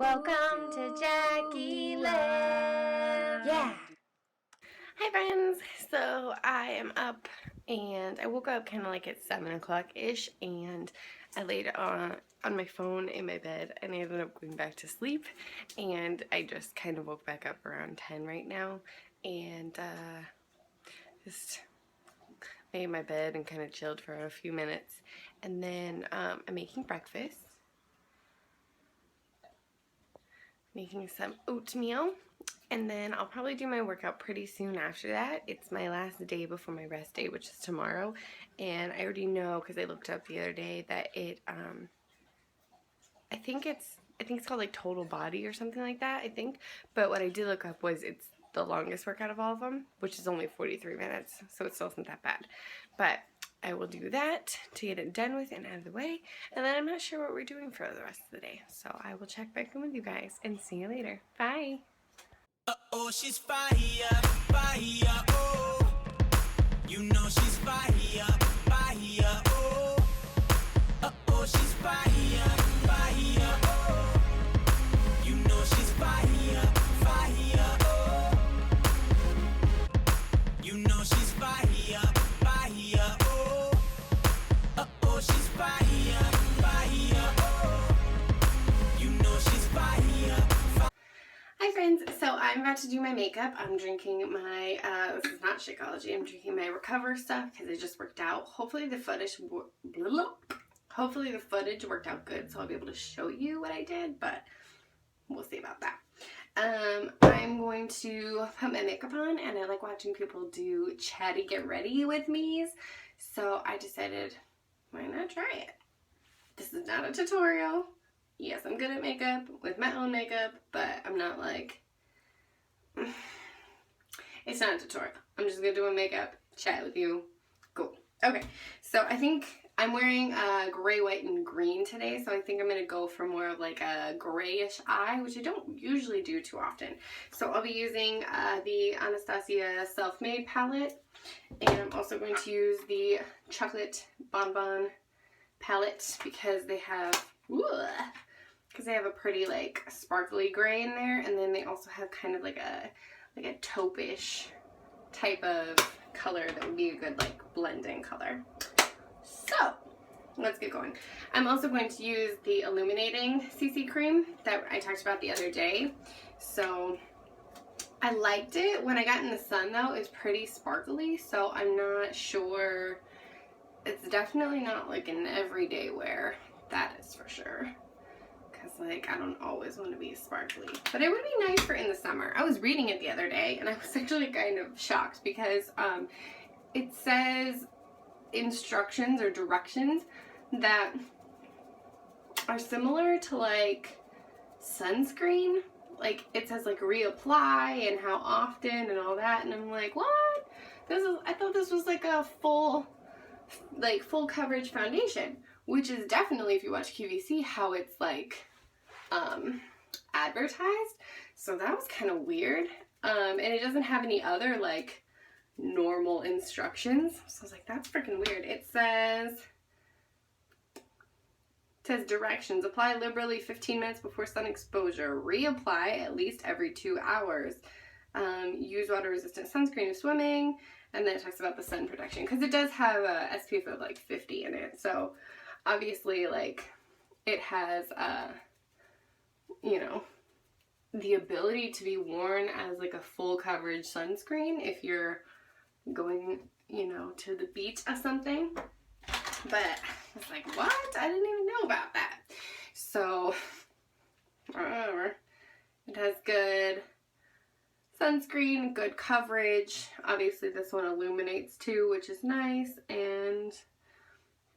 Welcome to Jackie Land. Yeah. Hi friends, so I am up and I woke up kind of like at 7 o'clock-ish and I laid on my phone in my bed and I ended up going back to sleep and I just kind of woke back up around 10 right now and just made my bed and kind of chilled for a few minutes and then I'm making breakfast, making some oatmeal. And then I'll probably do my workout pretty soon after that. It's my last day before my rest day, which is tomorrow. And I already know because I looked up the other day that it, I think it's called like total body or something like that, I think. But what I did look up was it's the longest workout of all of them, which is only 43 minutes. So it still isn't that bad. But I will do that to get it done with and out of the way. And then I'm not sure what we're doing for the rest of the day. So I will check back in with you guys and see you later. Bye. Oh, she's fire, fire, oh. You know she's fire, fire, oh. Oh, she's fire, fire, oh. You know she's fire, fire, oh. You know she's fire, fire, oh. Oh, she's fire, fire, oh. You know she's fire. Hi friends, so I'm about to do my makeup. I'm drinking my, this is not Shakeology, I'm drinking my Recover stuff because it just worked out. Hopefully the footage worked out good so I'll be able to show you what I did, but we'll see about that. I'm going to put my makeup on and I like watching people do Chatty Get Ready with me. So I decided, why not try it? This is not a tutorial. Yes, I'm good at makeup with my own makeup, but I'm not like, it's not a tutorial. I'm just gonna do my makeup, chat with you. Cool. Okay, so I think I'm wearing gray, white, and green today, so I think I'm gonna go for more of like a grayish eye, which I don't usually do too often. So I'll be using the Anastasia Self-Made palette, and I'm also going to use the Chocolate Bonbon palette because they have, a pretty like sparkly gray in there, and then they also have kind of like a taupe-ish type of color that would be a good like blending color. So let's get going. I'm also going to use the illuminating CC cream that I talked about the other day. So I liked it. When I got in the sun though, it's pretty sparkly, so I'm not sure. It's definitely not like an everyday wear, that is for sure. Because like I don't always want to be sparkly, but it would be nice for in the summer. I was reading it the other day and I was actually kind of shocked because it says instructions or directions that are similar to like sunscreen. Like it says like reapply and how often and all that, and I'm like, what? I thought this was like a full coverage foundation, which is definitely, if you watch QVC, how it's like advertised. So that was kind of weird. And it doesn't have any other like normal instructions. So I was like, that's freaking weird. It says directions: apply liberally 15 minutes before sun exposure, reapply at least every 2 hours, use water resistant sunscreen if swimming, and then it talks about the sun protection because it does have a SPF of like 50 in it. So obviously like it has you know, the ability to be worn as like a full coverage sunscreen if you're going, you know, to the beach or something. But I was like, what? I didn't even know about that. So whatever. It has good sunscreen, good coverage. Obviously this one illuminates too, which is nice, and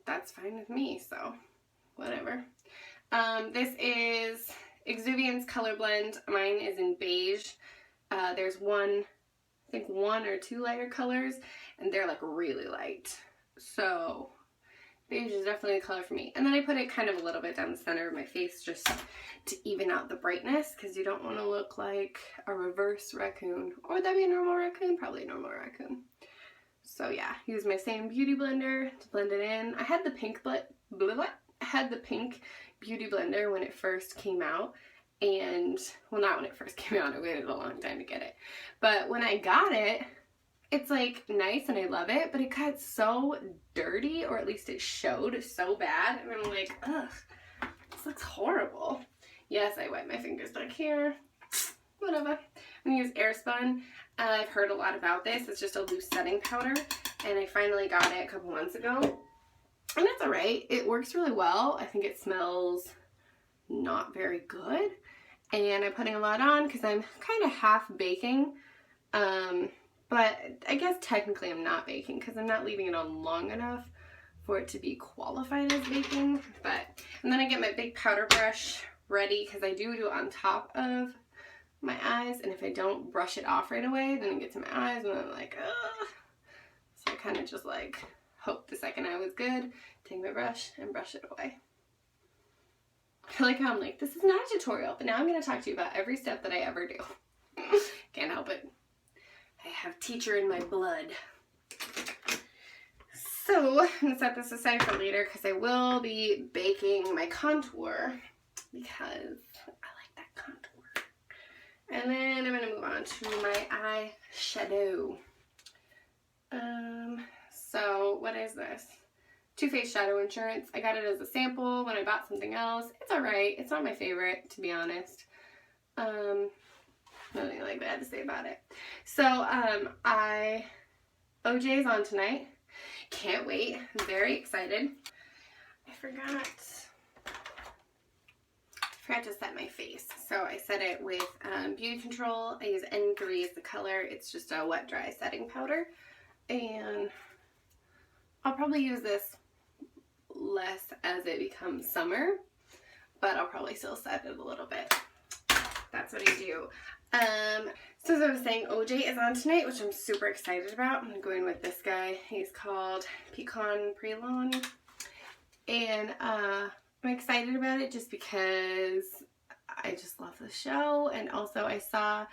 that's fine with me, so whatever. This is Exuviance Color Blend. Mine is in beige. There's I think one or two lighter colors, and they're like really light. So beige is definitely a color for me. And then I put it kind of a little bit down the center of my face just to even out the brightness, because you don't want to look like a reverse raccoon. Or would that be a normal raccoon? Probably a normal raccoon. So yeah, use my same beauty blender to blend it in. I had the pink beauty blender when it first came out, And, well, not when it first came out, I waited a long time to get it. But when I got it, it's like nice and I love it, but it got so dirty, or at least it showed so bad. And I'm like, ugh, this looks horrible. Yes, I wet my fingers back here. Whatever. I'm gonna use Airspun. I've heard a lot about this. It's just a loose setting powder, and I finally got it a couple months ago. And it's alright. It works really well. I think it smells not very good. And I'm putting a lot on because I'm kind of half baking. But I guess technically I'm not baking because I'm not leaving it on long enough for it to be qualified as baking. But, and then I get my big powder brush ready because I do it on top of my eyes. And if I don't brush it off right away, then it gets in my eyes and I'm like, ugh. So I kind of just like hope the second eye was good, take my brush and brush it away. I feel like I'm like, this is not a tutorial, but now I'm going to talk to you about every step that I ever do. Can't help it. I have teacher in my blood. So, I'm going to set this aside for later because I will be baking my contour because I like that contour. And then I'm going to move on to my eyeshadow. So, what is this? Too Faced Shadow Insurance. I got it as a sample when I bought something else. It's alright. It's not my favorite, to be honest. Nothing like bad to say about it. So, OJ's on tonight. Can't wait. I'm very excited. I forgot to set my face. So I set it with Beauty Control. I use N3 as the color. It's just a wet dry setting powder. And I'll probably use this less as it becomes summer, but I'll probably still set it a little bit. That's what I do. So as I was saying, OJ is on tonight, which I'm super excited about. I'm going with this guy. He's called Pecan Prelon. And I'm excited about it just because I just love the show. And also I saw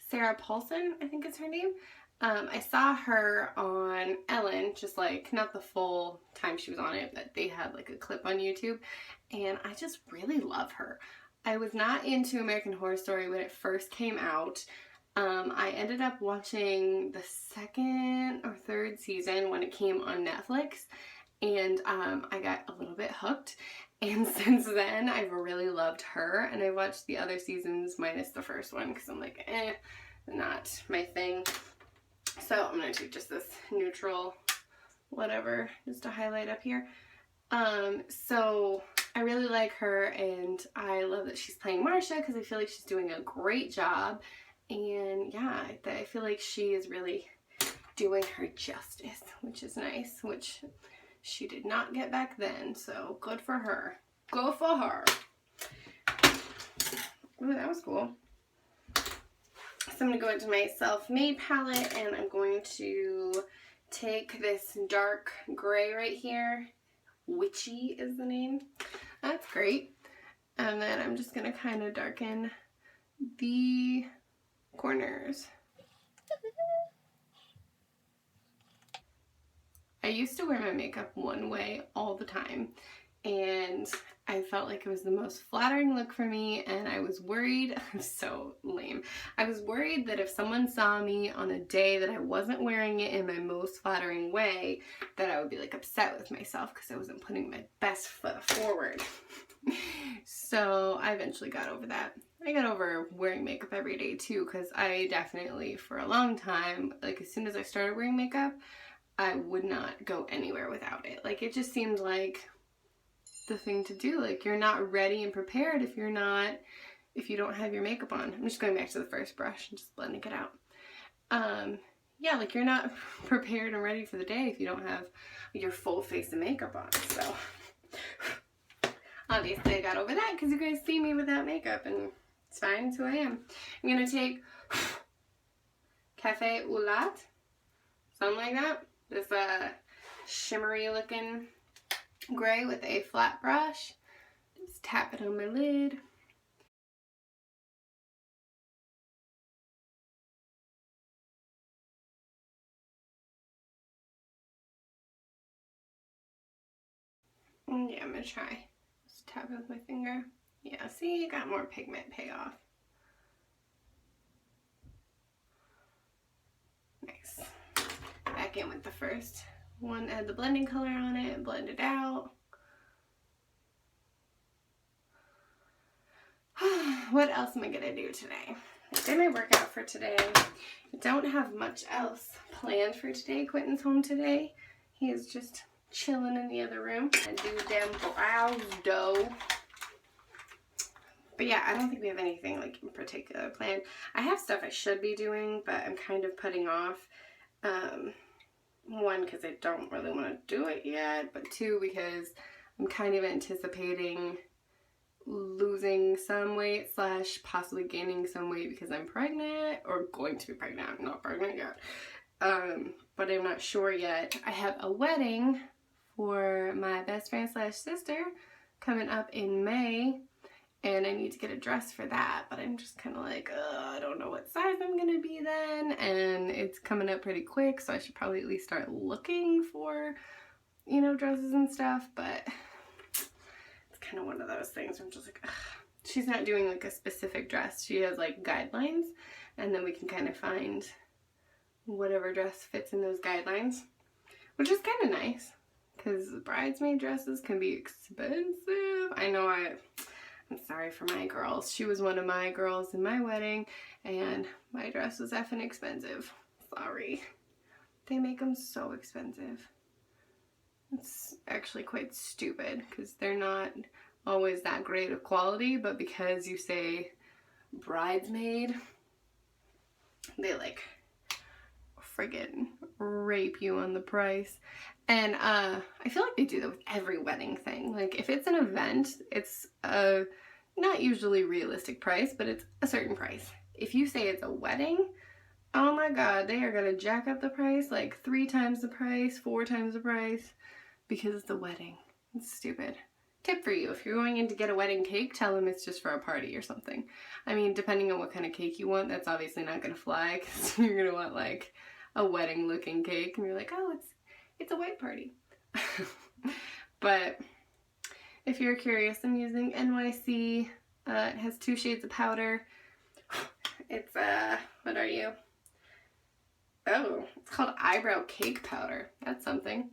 Sarah Paulson, I think is her name. I saw her on Ellen, just like, not the full time she was on it, but they had like a clip on YouTube, and I just really love her. I was not into American Horror Story when it first came out. I ended up watching the second or third season when it came on Netflix, and I got a little bit hooked, and since then I've really loved her, and I watched the other seasons minus the first one because I'm like, not my thing. So I'm going to take just this neutral whatever just to highlight up here. So I really like her, and I love that she's playing Marsha because I feel like she's doing a great job. And yeah, I feel like she is really doing her justice, which is nice, which she did not get back then. So good for her. Go for her. Ooh, that was cool. So I'm going to go into my Self-Made palette, and I'm going to take this dark gray right here. Witchy is the name. That's great. And then I'm just going to kind of darken the corners. I used to wear my makeup one way all the time, and I felt like it was the most flattering look for me, and I was worried, I'm so lame, I was worried that if someone saw me on a day that I wasn't wearing it in my most flattering way, that I would be like upset with myself because I wasn't putting my best foot forward. So I eventually got over that. I got over wearing makeup every day too, because I definitely, for a long time, like as soon as I started wearing makeup, I would not go anywhere without it. Like, it just seemed like the thing to do. Like, you're not ready and prepared if you don't have your makeup on. I'm just going back to the first brush and just blending it out. Yeah, like, you're not prepared and ready for the day if you don't have your full face of makeup on. So obviously I got over that because you guys see me without makeup, and it's fine. It's who I am. I'm gonna take Cafe au Latte, something like that. This shimmery looking gray with a flat brush. Just tap it on my lid. Yeah, I'm gonna try. Just tap it with my finger. Yeah, see, you got more pigment payoff. Nice. Back in with the first one, add the blending color on it, blend it out. What else am I gonna do today? I did my workout for today. I don't have much else planned for today. Quentin's home today. He is just chilling in the other room. And do them brows dough. But yeah, I don't think we have anything like in particular planned. I have stuff I should be doing, but I'm kind of putting off. One, because I don't really want to do it yet, but two, because I'm kind of anticipating losing some weight / possibly gaining some weight because I'm pregnant or going to be pregnant. I'm not pregnant yet. But I'm not sure yet. I have a wedding for my best friend / sister coming up in May, and I need to get a dress for that, but I'm just kind of like, I don't know what size I'm gonna be then, and it's coming up pretty quick, so I should probably at least start looking for, you know, dresses and stuff, but it's kind of one of those things where I'm just like, ugh. She's not doing like a specific dress. She has like guidelines, and then we can kind of find whatever dress fits in those guidelines, which is kind of nice, because bridesmaid dresses can be expensive. I know I'm sorry for my girls. She was one of my girls in my wedding, and my dress was effing expensive. Sorry. They make them so expensive. It's actually quite stupid, because they're not always that great of quality, but because you say bridesmaid, they like friggin' rape you on the price. And I feel like they do that with every wedding thing. Like, if it's an event, it's a not usually realistic price, but it's a certain price. If you say it's a wedding, oh my god, they are gonna jack up the price like 3 times the price, 4 times the price, because it's a wedding. It's stupid. Tip for you, if you're going in to get a wedding cake, tell them it's just for a party or something. I mean, depending on what kind of cake you want, that's obviously not gonna fly, because you're gonna want like a wedding looking cake, and you're like, oh, it's a white party. But if you're curious, I'm using NYC. It has 2 shades of powder. It's, what are you? Oh, it's called eyebrow cake powder. That's something.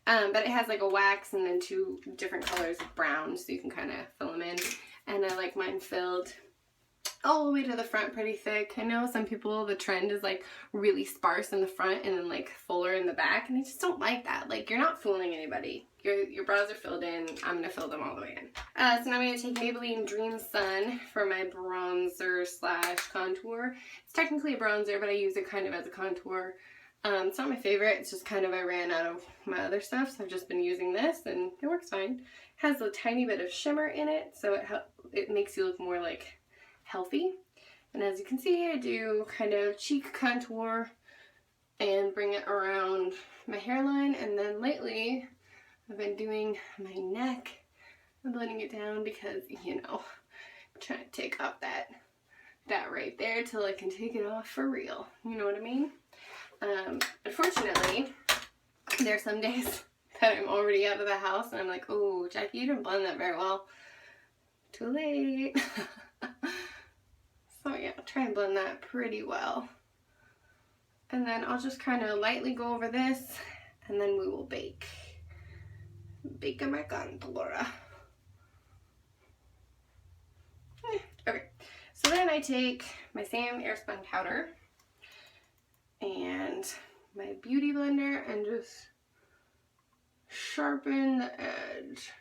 But it has like a wax and then 2 different colors of brown, so you can kind of fill them in. And I like mine filled all the way to the front pretty thick. I know some people, the trend is like really sparse in the front and then like fuller in the back, and I just don't like that. Like, you're not fooling anybody. Your brows are filled in. I'm going to fill them all the way in. So now I'm going to take Maybelline Dream Sun for my bronzer / contour. It's technically a bronzer, but I use it kind of as a contour. It's not my favorite. It's just kind of I ran out of my other stuff, so I've just been using this, and it works fine. It has a tiny bit of shimmer in it, so it makes you look more like healthy. And as you can see, I do kind of cheek contour and bring it around my hairline, and then lately I've been doing my neck and blending it down because, you know, I'm trying to take off that right there till I can take it off for real. You know what I mean? Unfortunately, there are some days that I'm already out of the house and I'm like, oh, Jackie, you didn't blend that very well. Too late. So yeah, I'll try and blend that pretty well. And then I'll just kind of lightly go over this, and then we will bake. Bake my contour. Okay, so then I take my same Airspun powder and my beauty blender and just sharpen the edge.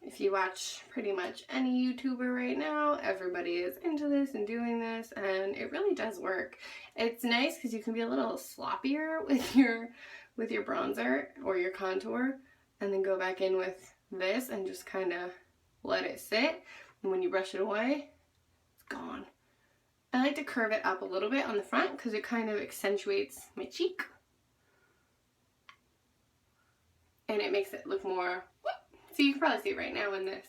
If you watch pretty much any YouTuber right now, everybody is into this and doing this, and it really does work. It's nice because you can be a little sloppier with your bronzer or your contour, and then go back in with this and just kind of let it sit. And when you brush it away, it's gone. I like to curve it up a little bit on the front because it kind of accentuates my cheek. And it makes it look more, so you can probably see it right now in this.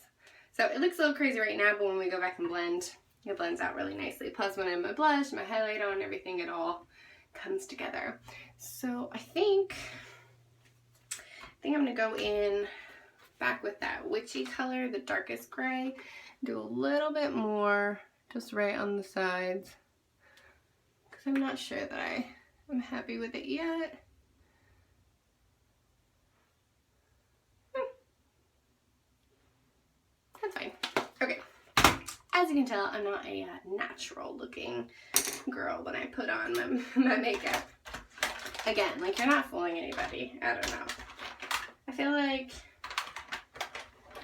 So it looks a little crazy right now, but when we go back and blend, it blends out really nicely. Plus when I have my blush, my highlight on, everything, it all comes together. So I think think I'm going to go in back with that witchy color, the darkest gray. Do a little bit more just right on the sides because I'm not sure that I'm happy with it yet. That's fine. Okay. As you can tell, I'm not a natural looking girl when I put on my makeup. Again, like, you're not fooling anybody. I don't know. I feel like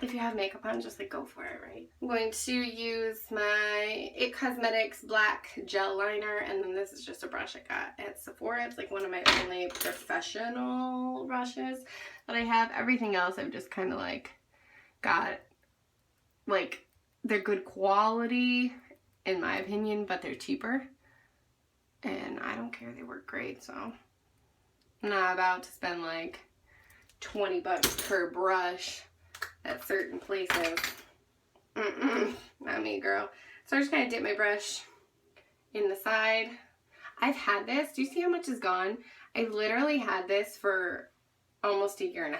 if you have makeup on, just like go for it, right? I'm going to use my It Cosmetics black gel liner, and then this is just a brush I got at Sephora. It's like one of my only professional brushes that I have. Everything else I've just kind of like got, like, they're good quality in my opinion, but they're cheaper. And I don't care, they work great, so I'm not about to spend like 20 bucks per brush at certain places. Not me, girl. So I'm just gonna dip my brush in the side. I've had this. Do you see how much is gone? I literally had this for almost 1.5 years,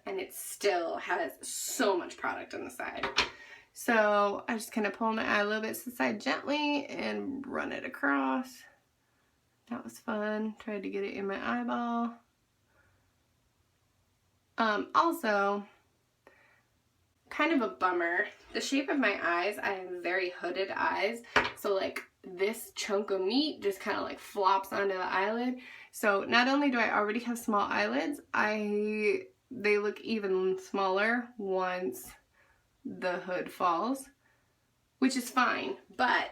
and it still has so much product on the side. So I just kind of pull my eye a little bit to the side gently and run it across. That was fun. Tried to get it in my eyeball. Also, kind of a bummer. The shape of my eyes, I have very hooded eyes. So like this chunk of meat just kind of like flops onto the eyelid. So not only do I already have small eyelids, they look even smaller once the hood falls, which is fine, but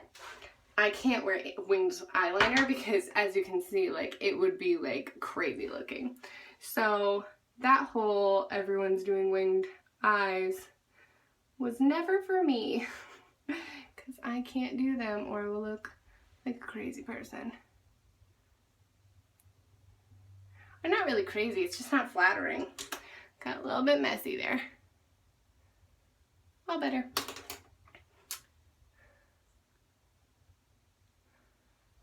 I can't wear winged eyeliner because, as you can see, like, it would be like crazy looking. So that whole everyone's doing winged eyes was never for me because I can't do them or I will look like a crazy person. Or not really crazy, it's just not flattering. Got a little bit messy there. All better.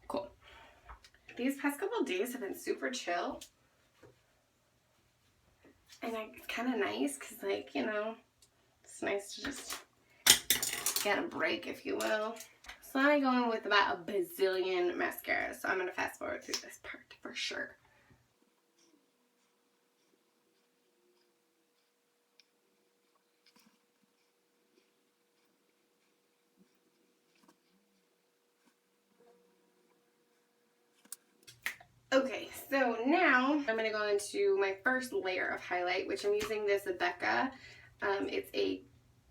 Cool. These past couple of days have been super chill. And it's kind of nice because, like, you know, it's nice to just get a break, if you will. So I'm going with about a bazillion mascaras. So I'm going to fast forward through this part for sure. Okay, so now I'm going to go into my first layer of highlight, which I'm using this Becca. It's a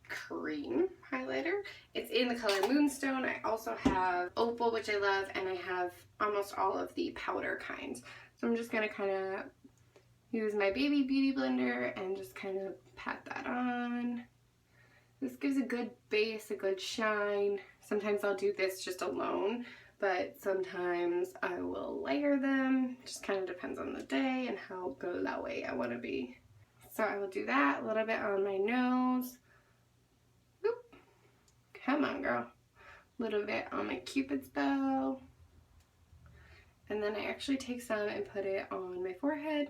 cream highlighter. It's in the color Moonstone. I also have Opal, which I love, and I have almost all of the powder kinds. So I'm just going to kind of use my baby beauty blender and just kind of pat that on. This gives a good base, a good shine. Sometimes I'll do this just alone, but sometimes I will layer them. Just kind of depends on the day and how glowy I want to be. So I will do that a little bit on my nose. Oop. Come on, girl. A little bit on my Cupid's bow. And then I actually take some and put it on my forehead.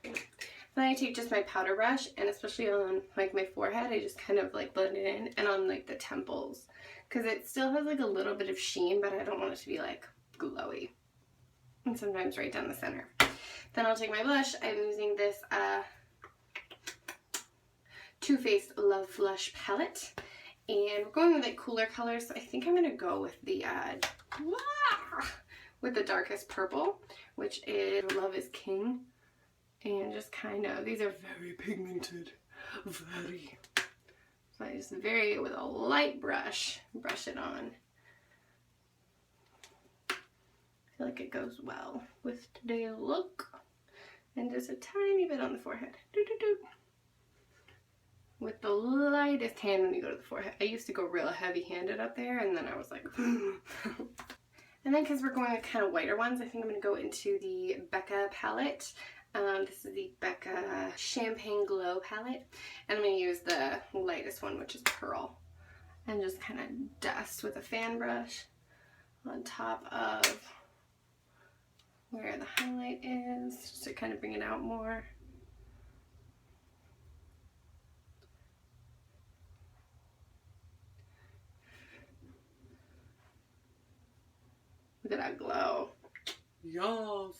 Then I take just my powder brush, and especially on like my forehead, I just kind of like blend it in, and on like the temples, because it still has like a little bit of sheen, but I don't want it to be like glowy. And sometimes right down the center. Then I'll take my blush. I'm using this Too Faced Love Flush palette, and we're going with like cooler colors. So I think I'm gonna go with the darkest purple, which is Love Is King. And just kind of, these are very pigmented, very. So I just with a light brush it on. I feel like it goes well with today's look. And just a tiny bit on the forehead. Doo-doo-doo. With the lightest hand when you go to the forehead. I used to go real heavy-handed up there, and then I was like, And then because we're going with kind of whiter ones, I think I'm going to go into the Becca palette. This is the Becca Champagne Glow palette, and I'm going to use the lightest one, which is Pearl, and just kind of dust with a fan brush on top of where the highlight is, just to kind of bring it out more. Look at that glow. Yes.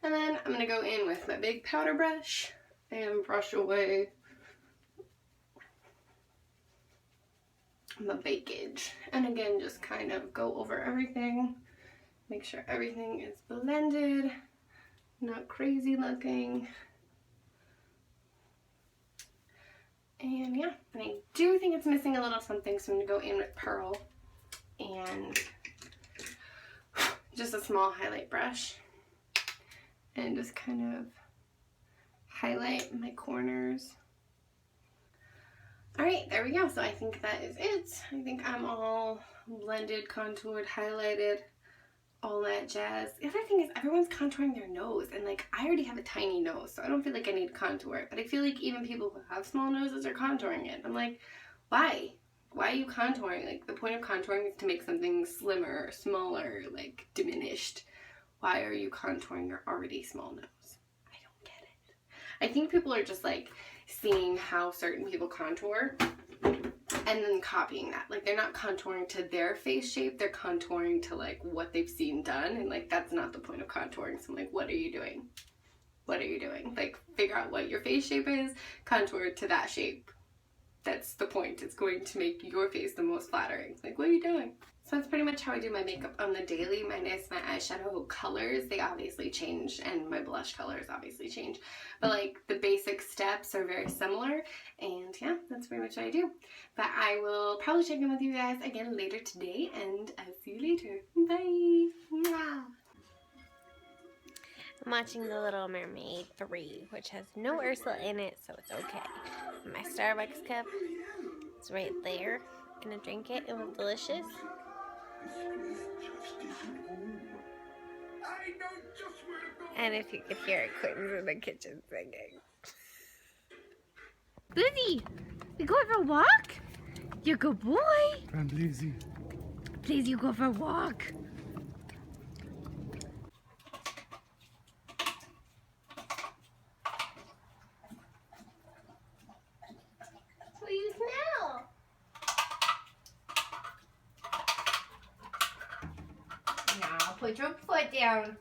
And then I'm going to go in with my big powder brush and brush away my bakage. And again, just kind of go over everything. Make sure everything is blended, not crazy looking. And yeah, and I do think it's missing a little something, so I'm going to go in with Pearl and just a small highlight brush and just kind of highlight my corners. Alright, there we go. So I think that is it. I think I'm all blended, contoured, highlighted, all that jazz. The other thing is everyone's contouring their nose, and like I already have a tiny nose, so I don't feel like I need to contour it, but I feel like even people who have small noses are contouring it. I'm like, why? Why are you contouring? Like, the point of contouring is to make something slimmer, smaller, like diminished. Why are you contouring your already small nose? I don't get it. I think people are just like seeing how certain people contour and then copying that. Like, they're not contouring to their face shape, they're contouring to like what they've seen done, and like that's not the point of contouring. So I'm like, what are you doing? What are you doing? Like, figure out what your face shape is, contour to that shape. That's the point. It's going to make your face the most flattering. Like, what are you doing? So that's pretty much how I do my makeup on the daily. My eyeshadow colors, they obviously change, and my blush colors obviously change. But like the basic steps are very similar, and yeah, that's pretty much what I do. But I will probably check in with you guys again later today, and I'll see you later. Bye! Mwah. I'm watching The Little Mermaid 3, which has no Ursula in it, so it's okay. My Starbucks cup is right there. I'm gonna drink it. It was delicious. And if you could hear it, Quentin's in the kitchen singing. Lizzie, you going for a walk? You're a good boy. I'm lazy. Please, you go for a walk. What do you smell? Now, put your foot down.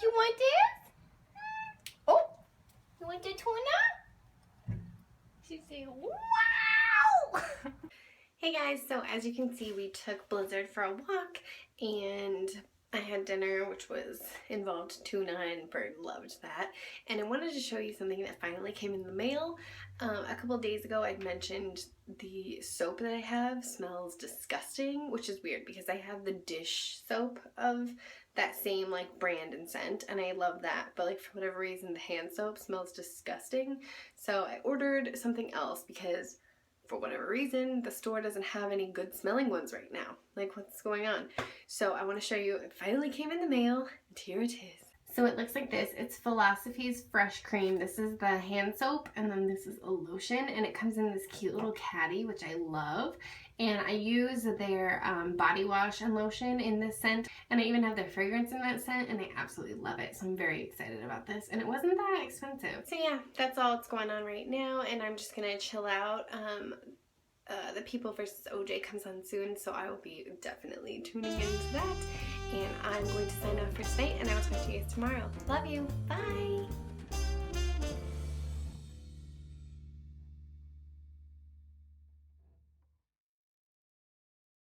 You want this? Oh, you want the tuna? She's saying, wow! Hey guys, so as you can see, we took Blizzard for a walk, and I had dinner, which involved tuna, and Bird loved that. And I wanted to show you something that finally came in the mail. A couple days ago, I'd mentioned the soap that I have smells disgusting, which is weird because I have the dish soap of that same like brand and scent, and I love that, but like for whatever reason the hand soap smells disgusting. So I ordered something else because for whatever reason the store doesn't have any good smelling ones right now. Like, what's going on? So I want to show you. It finally came in the mail, and here it is. So it looks like this. It's Philosophy's Fresh Cream. This is the hand soap, and then this is a lotion, and it comes in this cute little caddy, which I love. And I use their body wash and lotion in this scent, and I even have their fragrance in that scent, and I absolutely love it. So I'm very excited about this, and it wasn't that expensive. So yeah, that's all that's going on right now, and I'm just gonna chill out. The People vs. OJ comes on soon, so I will be definitely tuning into that. And I'm going to sign off for tonight, and I will talk to you guys tomorrow. Love you. Bye.